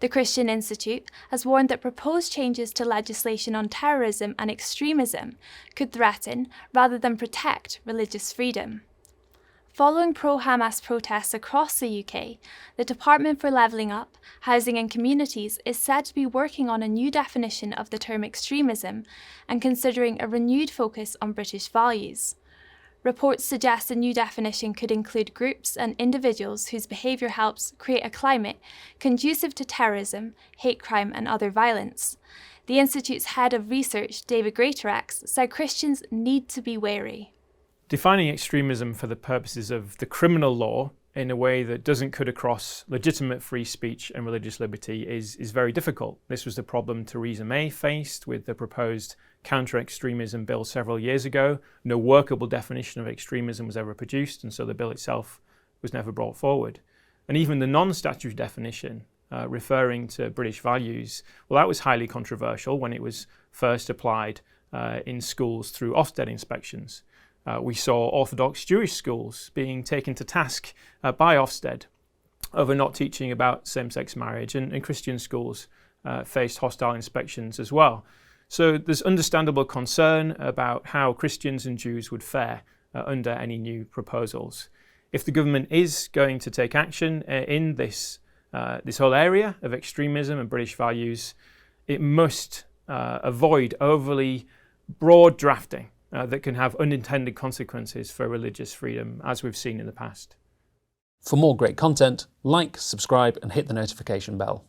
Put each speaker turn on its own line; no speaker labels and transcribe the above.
The Christian Institute has warned that proposed changes to legislation on terrorism and extremism could threaten, rather than protect, religious freedom. Following pro-Hamas protests across the UK, the Department for Levelling Up, Housing and Communities is said to be working on a new definition of the term extremism and considering a renewed focus on British values. Reports suggest a new definition could include groups and individuals whose behaviour helps create a climate conducive to terrorism, hate crime and other violence. The Institute's head of research, David Greatorex, said Christians need to be wary.
Defining extremism for the purposes of the criminal law in a way that doesn't cut across legitimate free speech and religious liberty is very difficult. This was the problem Theresa May faced with the proposed counter-extremism bill several years ago. No workable definition of extremism was ever produced, and so the bill itself was never brought forward. And even the non-statutory definition, referring to British values, well, that was highly controversial when it was first applied in schools through Ofsted inspections. We saw Orthodox Jewish schools being taken to task by Ofsted over not teaching about same-sex marriage, and Christian schools faced hostile inspections as well. So there's understandable concern about how Christians and Jews would fare under any new proposals. If the government is going to take action in this whole area of extremism and British values, it must avoid overly broad drafting that can have unintended consequences for religious freedom, as we've seen in the past.
For more great content, like, subscribe and hit the notification bell.